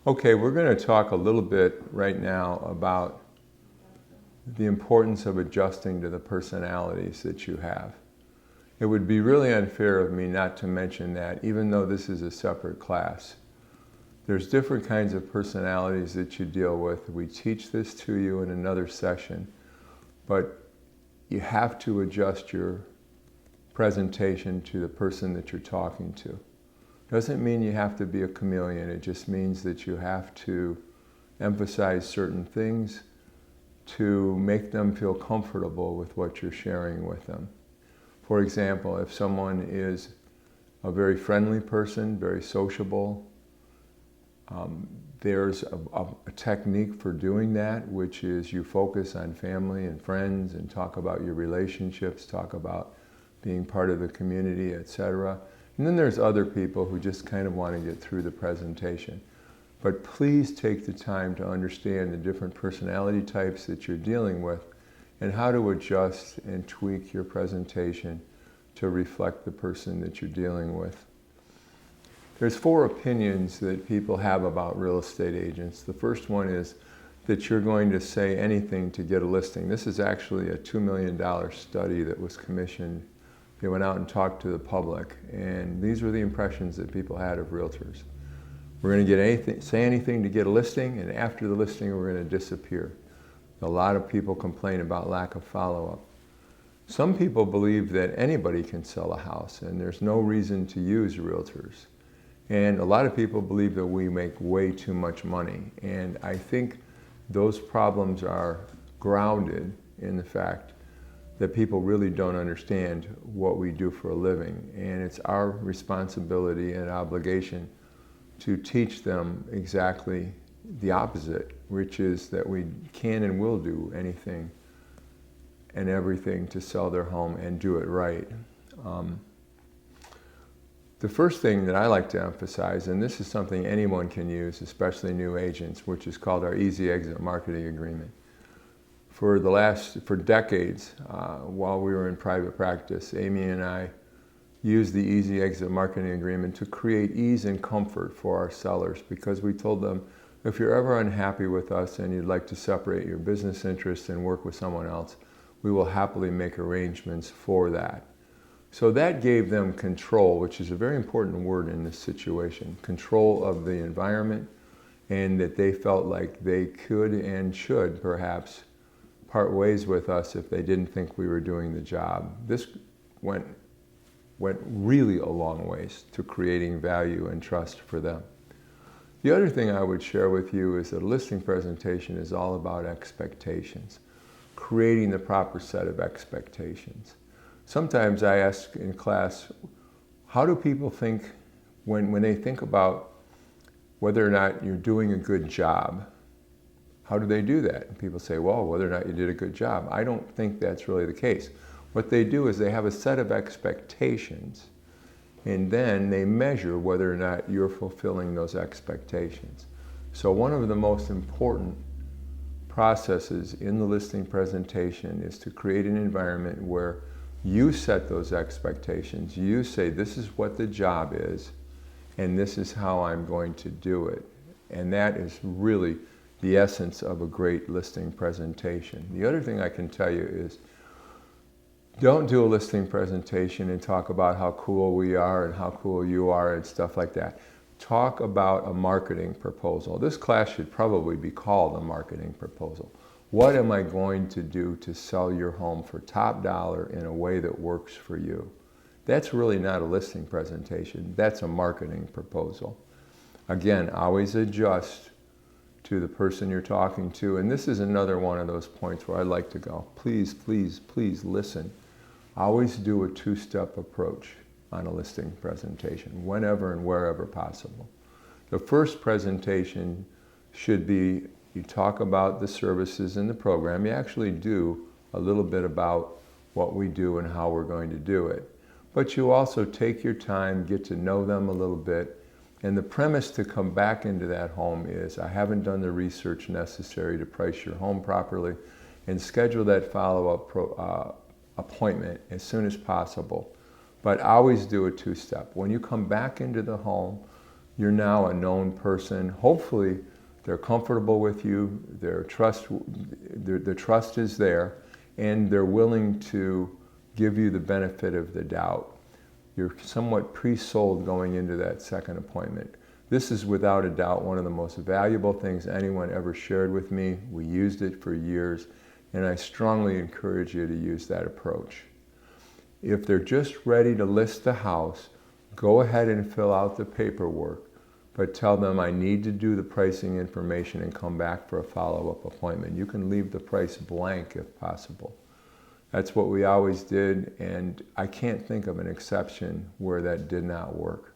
Okay, we're going to talk a little bit right now about the importance of adjusting to the personalities that you have. It would be really unfair of me not to mention that, even though this is a separate class. There's different kinds of personalities that you deal with. We teach this to you in another session, but you have to adjust your presentation to the person that you're talking to. Doesn't mean you have to be a chameleon. It just means that you have to emphasize certain things to make them feel comfortable with what you're sharing with them. For example, if someone is a very friendly person, very sociable, there's a technique for doing that, which is you focus on family and friends and talk about your relationships, talk about being part of the community, etc. And then there's other people who just kind of want to get through the presentation. But please take the time to understand the different personality types that you're dealing with and how to adjust and tweak your presentation to reflect the person that you're dealing with. There's 4 opinions that people have about real estate agents. The first one is that you're going to say anything to get a listing. This is actually a $2 million study that was commissioned. They went out and talked to the public, and these were the impressions that people had of realtors. We're going to say anything to get a listing, and after the listing we're going to disappear. A lot of people complain about lack of follow-up. Some people believe that anybody can sell a house and there's no reason to use realtors. And a lot of people believe that we make way too much money. And I think those problems are grounded in the fact that people really don't understand what we do for a living. And it's our responsibility and obligation to teach them exactly the opposite, which is that we can and will do anything and everything to sell their home and do it right. The first thing that I like to emphasize, and this is something anyone can use, especially new agents, which is called our Easy Exit Marketing Agreement. For decades, while we were in private practice, Amy and I used the Easy Exit Marketing Agreement to create ease and comfort for our sellers, because we told them, if you're ever unhappy with us and you'd like to separate your business interests and work with someone else, we will happily make arrangements for that. So that gave them control, which is a very important word in this situation, control of the environment, and that they felt like they could and should perhaps part ways with us if they didn't think we were doing the job. This went really a long ways to creating value and trust for them. The other thing I would share with you is that a listing presentation is all about expectations, creating the proper set of expectations. Sometimes I ask in class, how do people think when they think about whether or not you're doing a good job? How do they do that? And people say, well, whether or not you did a good job. I don't think that's really the case. What they do is they have a set of expectations, and then they measure whether or not you're fulfilling those expectations. So one of the most important processes in the listing presentation is to create an environment where you set those expectations. You say, this is what the job is, and this is how I'm going to do it. And that is really the essence of a great listing presentation. The other thing I can tell you is, don't do a listing presentation and talk about how cool we are and how cool you are and stuff like that. Talk about a marketing proposal. This class should probably be called a marketing proposal. What am I going to do to sell your home for top dollar in a way that works for you? That's really not a listing presentation. That's a marketing proposal. Again, always adjust to the person you're talking to. And this is another one of those points where I like to go, please, please, please listen. Always do a 2-step approach on a listing presentation, whenever and wherever possible. The first presentation should be, you talk about the services in the program. You actually do a little bit about what we do and how we're going to do it. But you also take your time, get to know them a little bit. And the premise to come back into that home is, I haven't done the research necessary to price your home properly, and schedule that follow-up appointment as soon as possible. But always do a 2-step. When you come back into the home, you're now a known person. Hopefully they're comfortable with you, their trust is there, and they're willing to give you the benefit of the doubt. You're somewhat pre-sold going into that second appointment. This is without a doubt one of the most valuable things anyone ever shared with me. We used it for years, and I strongly encourage you to use that approach. If they're just ready to list the house, go ahead and fill out the paperwork, but tell them I need to do the pricing information and come back for a follow-up appointment. You can leave the price blank if possible. That's what we always did, and I can't think of an exception where that did not work.